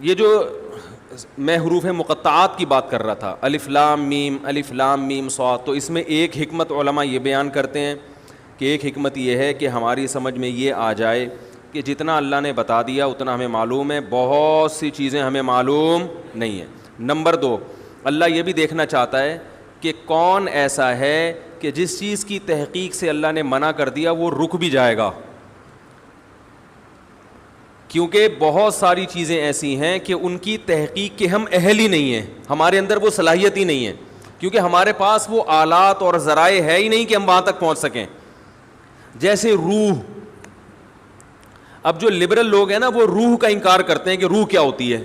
یہ جو میں حروف مقطعات کی بات کر رہا تھا، الف لام میم صاد، تو اس میں ایک حکمت علماء یہ بیان کرتے ہیں کہ ایک حکمت یہ ہے کہ ہماری سمجھ میں یہ آ جائے کہ جتنا اللہ نے بتا دیا اتنا ہمیں معلوم ہے، بہت سی چیزیں ہمیں معلوم نہیں ہیں۔ نمبر 2، اللہ یہ بھی دیکھنا چاہتا ہے کہ کون ایسا ہے کہ جس چیز کی تحقیق سے اللہ نے منع کر دیا وہ رک بھی جائے گا، کیونکہ بہت ساری چیزیں ایسی ہیں کہ ان کی تحقیق کے ہم اہل ہی نہیں ہیں، ہمارے اندر وہ صلاحیت ہی نہیں ہے، کیونکہ ہمارے پاس وہ آلات اور ذرائع ہے ہی نہیں کہ ہم وہاں تک پہنچ سکیں۔ جیسے روح، اب جو لبرل لوگ ہیں نا وہ روح کا انکار کرتے ہیں کہ روح کیا ہوتی ہے،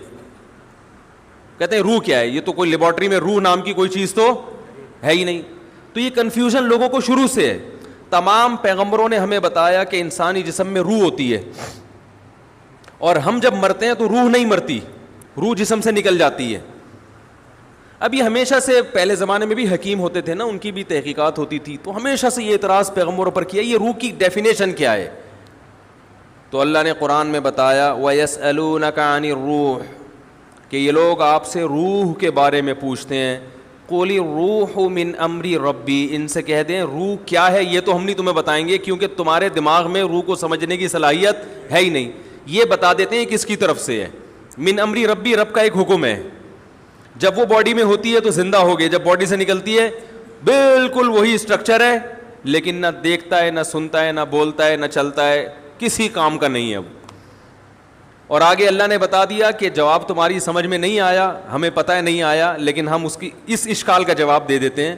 کہتے ہیں روح کیا ہے، یہ تو کوئی لیبارٹری میں روح نام کی کوئی چیز تو ہے ہی نہیں۔ تو یہ کنفیوژن لوگوں کو شروع سے ہے۔ تمام پیغمبروں نے ہمیں بتایا کہ انسانی جسم میں روح ہوتی ہے، اور ہم جب مرتے ہیں تو روح نہیں مرتی، روح جسم سے نکل جاتی ہے۔ اب یہ ہمیشہ سے، پہلے زمانے میں بھی حکیم ہوتے تھے نا، ان کی بھی تحقیقات ہوتی تھی، تو ہمیشہ سے یہ اعتراض پیغمبروں پر کیا یہ روح کی ڈیفینیشن کیا ہے؟ تو اللہ نے قرآن میں بتایا وَيَسْأَلُونَكَ عَنِ الرُّوحِ، کہ یہ لوگ آپ سے روح کے بارے میں پوچھتے ہیں، قُلِ الرُّوحُ مِنْ أَمْرِ رَبِّي، ان سے کہہ دیں روح کیا ہے یہ تو ہم نہیں تمہیں بتائیں گے، کیونکہ تمہارے دماغ میں روح کو سمجھنے کی صلاحیت ہے ہی نہیں۔ یہ بتا دیتے ہیں کس کی طرف سے ہے، من امری ربی، رب کا ایک حکم ہے، جب وہ باڈی میں ہوتی ہے تو زندہ ہو گئے، جب باڈی سے نکلتی ہے بالکل وہی اسٹرکچر ہے، لیکن نہ دیکھتا ہے، نہ سنتا ہے، نہ بولتا ہے، نہ چلتا ہے، کسی کام کا نہیں ہے وہ۔ اور آگے اللہ نے بتا دیا کہ جواب تمہاری سمجھ میں نہیں آیا، ہمیں پتہ ہے نہیں آیا، لیکن ہم اس کی اس اشکال کا جواب دے دیتے ہیں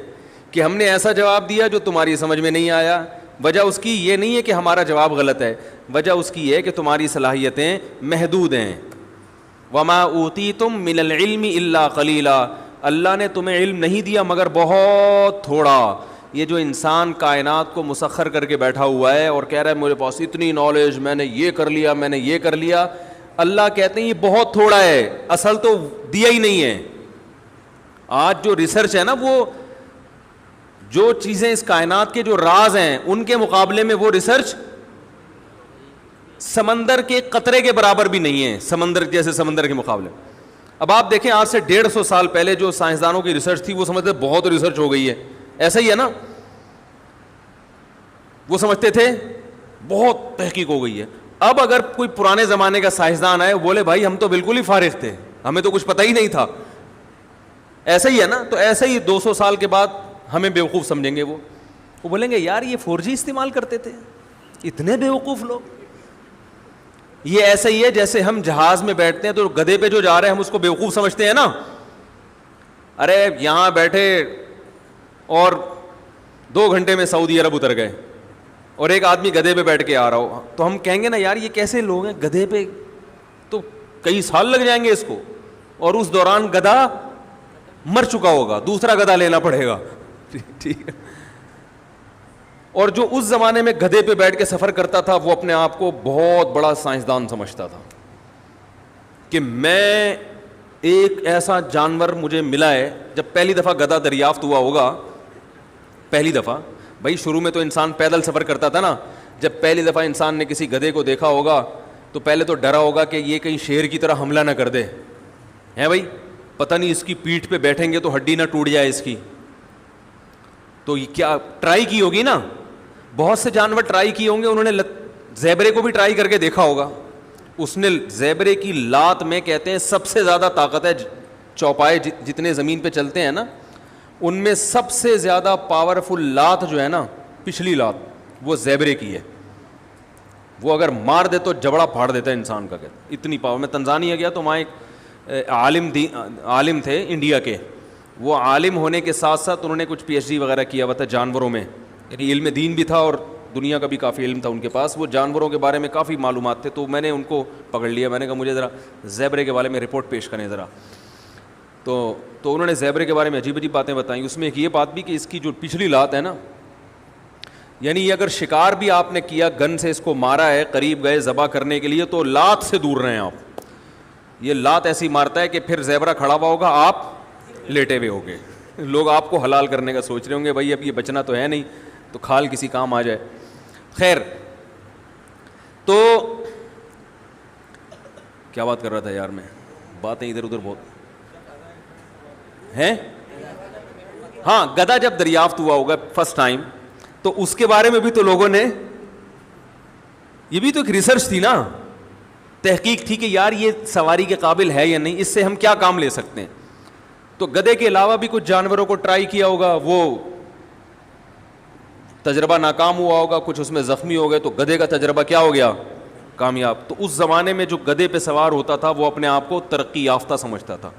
کہ ہم نے ایسا جواب دیا جو تمہاری سمجھ میں نہیں آیا۔ وجہ اس کی یہ نہیں ہے کہ ہمارا جواب غلط ہے، وجہ اس کی یہ ہے کہ تمہاری صلاحیتیں محدود ہیں۔ وَمَا أُوتِيتُم مِّنَ الْعِلْمِ إِلَّا قَلِيلًا، اللہ نے تمہیں علم نہیں دیا مگر بہت تھوڑا۔ یہ جو انسان کائنات کو مسخر کر کے بیٹھا ہوا ہے اور کہہ رہا ہے میرے پاس اتنی نالج، میں نے یہ کر لیا، میں نے یہ کر لیا، اللہ کہتے ہیں یہ بہت تھوڑا ہے، اصل تو دیا ہی نہیں ہے۔ آج جو ریسرچ ہے نا، وہ جو چیزیں اس کائنات کے جو راز ہیں ان کے مقابلے میں وہ ریسرچ سمندر کے قطرے کے برابر بھی نہیں ہے، سمندر جیسے سمندر کے مقابلے۔ اب آپ دیکھیں آج سے 150 سال پہلے جو سائنسدانوں کی ریسرچ تھی وہ سمجھتے بہت ریسرچ ہو گئی ہے، ایسا ہی ہے نا، وہ سمجھتے تھے بہت تحقیق ہو گئی ہے۔ اب اگر کوئی پرانے زمانے کا سائنسدان آئے بولے بھائی ہم تو بالکل ہی فارغ تھے، ہمیں تو کچھ پتہ ہی نہیں تھا، ایسا ہی ہے نا، تو ایسا ہی 200 سال کے بعد ہمیں بیوقوف سمجھیں گے، وہ بولیں گے یار یہ 4G استعمال کرتے تھے، اتنے بیوقوف لوگ۔ یہ ایسا ہی ہے جیسے ہم جہاز میں بیٹھتے ہیں تو گدھے پہ جو جا رہے ہیں ہم اس کو بیوقوف سمجھتے ہیں نا، ارے یہاں بیٹھے اور 2 گھنٹے میں سعودی عرب اتر گئے، اور ایک آدمی گدھے پہ بیٹھ کے آ رہا ہو، تو ہم کہیں گے نا یار یہ کیسے لوگ ہیں، گدھے پہ تو کئی سال لگ جائیں گے اس کو، اور اس دوران گدھا مر چکا ہوگا، دوسرا گدھا لینا پڑے گا، ٹھیک ہے۔ اور جو اس زمانے میں گدھے پہ بیٹھ کے سفر کرتا تھا وہ اپنے آپ کو بہت بڑا سائنسدان سمجھتا تھا کہ میں ایک ایسا جانور مجھے ملا ہے۔ جب پہلی دفعہ گدھا دریافت ہوا ہوگا، پہلی دفعہ، بھائی شروع میں تو انسان پیدل سفر کرتا تھا نا، جب پہلی دفعہ انسان نے کسی گدھے کو دیکھا ہوگا تو پہلے تو ڈرا ہوگا کہ یہ کہیں شیر کی طرح حملہ نہ کر دے، ہے بھائی، پتہ نہیں اس کی پیٹھ پہ بیٹھیں گے تو ہڈی نہ ٹوٹ جائے اس کی۔ تو یہ کیا ٹرائی کی ہوگی نا، بہت سے جانور ٹرائی کیے ہوں گے، انہوں نے زیبرے کو بھی ٹرائی کر کے دیکھا ہوگا، اس نے زیبرے کی لات میں کہتے ہیں سب سے زیادہ طاقت ہے، چوپائے جتنے زمین پہ چلتے ہیں نا ان میں سب سے زیادہ پاورفل لات جو ہے نا، پچھلی لات، وہ زیبرے کی ہے، وہ اگر مار دے تو جبڑا پھاڑ دیتا ہے انسان کا، کہتے اتنی پاور۔ میں تنزانیہ گیا تو وہاں ایک عالم تھے انڈیا کے، وہ عالم ہونے کے ساتھ ساتھ انہوں نے کچھ PhD وغیرہ کیا ہوا تھا جانوروں میں، یعنی علم دین بھی تھا اور دنیا کا بھی کافی علم تھا ان کے پاس، وہ جانوروں کے بارے میں کافی معلومات تھے۔ تو میں نے ان کو پکڑ لیا، میں نے کہا مجھے ذرا زیبرے کے بارے میں رپورٹ پیش کریں ذرا۔ تو انہوں نے زیبرے کے بارے میں عجیب عجیب باتیں بتائیں، اس میں ایک یہ بات بھی کہ اس کی جو پچھلی لات ہے نا، یعنی یہ اگر شکار بھی آپ نے کیا، گن سے اس کو مارا ہے، قریب گئے ذبح کرنے کے لیے تو لات سے دور رہیں آپ، یہ لات ایسی مارتا ہے کہ پھر زیبرا کھڑا ہوا ہوگا، آپ لیٹے ہوئے ہوگے، لوگ آپ کو حلال کرنے کا سوچ رہے ہوں گے، بھائی اب یہ بچنا تو ہے نہیں تو کھال کسی کام آ جائے۔ خیر، تو کیا بات کر رہا تھا یار میں, باتیں ادھر ادھر بہت ہیں. ہاں, گدھا جب دریافت ہوا ہوگا فرسٹ ٹائم, تو اس کے بارے میں بھی تو لوگوں نے, یہ بھی تو ایک ریسرچ تھی نا, تحقیق تھی کہ یار یہ سواری کے قابل ہے یا نہیں, اس سے ہم کیا کام لے سکتے ہیں. تو گدھے کے علاوہ بھی کچھ جانوروں کو ٹرائی کیا ہوگا, وہ تجربہ ناکام ہوا ہوگا, کچھ اس میں زخمی ہو گئے, تو گدھے کا تجربہ کیا ہو گیا, کامیاب. تو اس زمانے میں جو گدھے پہ سوار ہوتا تھا وہ اپنے آپ کو ترقی یافتہ سمجھتا تھا.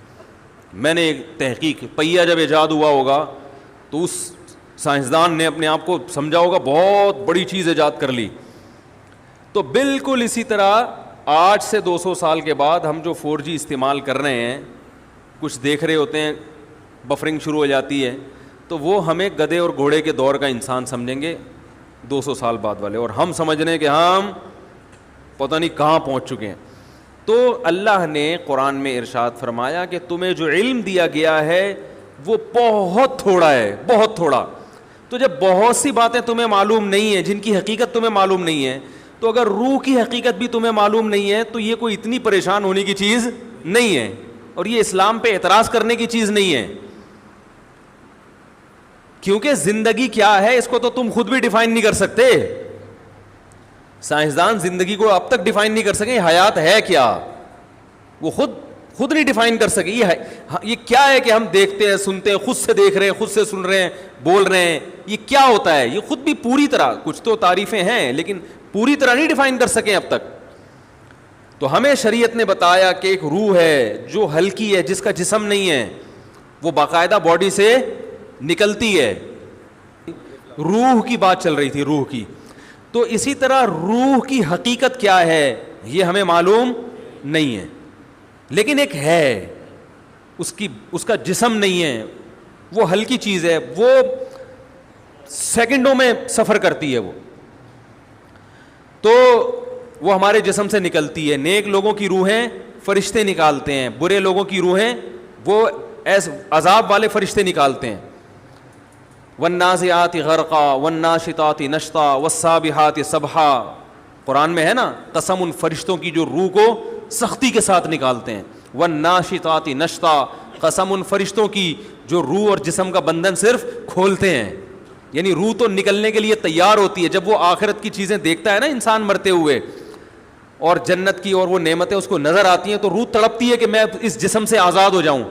میں نے ایک تحقیق, پہیا جب ایجاد ہوا ہوگا تو اس سائنسدان نے اپنے آپ کو سمجھا ہوگا بہت بڑی چیز ایجاد کر لی. تو بالکل اسی طرح آج سے 200 سال کے بعد ہم جو 4G استعمال کر رہے ہیں, کچھ دیکھ رہے ہوتے ہیں, بفرنگ شروع ہو جاتی ہے, تو وہ ہمیں گدھے اور گھوڑے کے دور کا انسان سمجھیں گے 200 سال بعد والے, اور ہم سمجھ رہے ہیں کہ ہم پتہ نہیں کہاں پہنچ چکے ہیں. تو اللہ نے قرآن میں ارشاد فرمایا کہ تمہیں جو علم دیا گیا ہے وہ بہت تھوڑا ہے, بہت تھوڑا. تو جب بہت سی باتیں تمہیں معلوم نہیں ہیں, جن کی حقیقت تمہیں معلوم نہیں ہے, تو اگر روح کی حقیقت بھی تمہیں معلوم نہیں ہے تو یہ کوئی اتنی پریشان ہونے کی چیز نہیں ہے, اور یہ اسلام پہ اعتراض کرنے کی چیز نہیں ہے. کیونکہ زندگی کیا ہے اس کو تو تم خود بھی ڈیفائن نہیں کر سکتے. سائنسدان زندگی کو اب تک ڈیفائن نہیں کر سکے, حیات ہے کیا وہ خود نہیں ڈیفائن کر سکے. یہ کیا ہے کہ ہم دیکھتے ہیں, سنتے ہیں, خود سے دیکھ رہے ہیں, خود سے سن رہے ہیں, بول رہے ہیں, یہ کیا ہوتا ہے, یہ خود بھی پوری طرح, کچھ تو تعریفیں ہیں لیکن پوری طرح نہیں ڈیفائن کر سکیں اب تک. تو ہمیں شریعت نے بتایا کہ ایک روح ہے جو ہلکی ہے, جس کا جسم نہیں ہے, وہ باقاعدہ باڈی سے نکلتی ہے. روح کی بات چل رہی تھی, روح کی. تو اسی طرح روح کی حقیقت کیا ہے یہ ہمیں معلوم نہیں ہے, لیکن ایک ہے, اس کا جسم نہیں ہے, وہ ہلکی چیز ہے, وہ سیکنڈوں میں سفر کرتی ہے. وہ تو وہ ہمارے جسم سے نکلتی ہے. نیک لوگوں کی روحیں فرشتے نکالتے ہیں, برے لوگوں کی روحیں وہ عذاب والے فرشتے نکالتے ہیں. والنازعات غرقا والناشطات نشطا والسابحات سبحا, قرآن میں ہے نا, قسم ان فرشتوں کی جو روح کو سختی کے ساتھ نکالتے ہیں. والناشطات نشطا, قسم ان فرشتوں کی جو روح اور جسم کا بندھن صرف کھولتے ہیں. یعنی روح تو نکلنے کے لیے تیار ہوتی ہے. جب وہ آخرت کی چیزیں دیکھتا ہے نا انسان مرتے ہوئے, اور جنت کی اور وہ نعمتیں اس کو نظر آتی ہیں, تو روح تڑپتی ہے کہ میں اس جسم سے آزاد ہو جاؤں,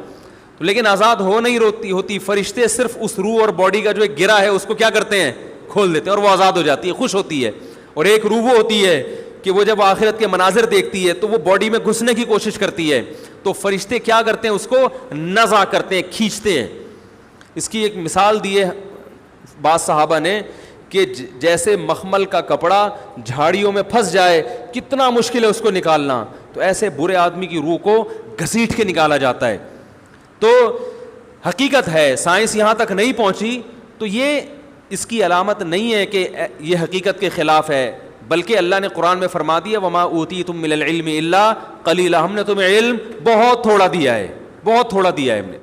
لیکن آزاد ہو نہیں ہوتی. فرشتے صرف اس روح اور باڈی کا جو ایک گرہ ہے اس کو کیا کرتے ہیں, کھول دیتے ہیں, اور وہ آزاد ہو جاتی ہے, خوش ہوتی ہے. اور ایک روح وہ ہوتی ہے کہ وہ جب آخرت کے مناظر دیکھتی ہے تو وہ باڈی میں گھسنے کی کوشش کرتی ہے, تو فرشتے کیا کرتے ہیں, اس کو نزع کرتے ہیں, کھینچتے ہیں. اس کی ایک مثال دی ہے بعض صحابہ نے کہ جیسے مخمل کا کپڑا جھاڑیوں میں پھنس جائے کتنا مشکل ہے اس کو نکالنا, تو ایسے برے آدمی کی روح کو گھسیٹ کے نکالا جاتا ہے. تو حقیقت ہے, سائنس یہاں تک نہیں پہنچی, تو یہ اس کی علامت نہیں ہے کہ یہ حقیقت کے خلاف ہے, بلکہ اللہ نے قرآن میں فرما دیا وما اوتیتم من العلم الا قلیلا, ہم نے تمہیں علم بہت تھوڑا دیا ہے, بہت تھوڑا دیا ہے ہم نے.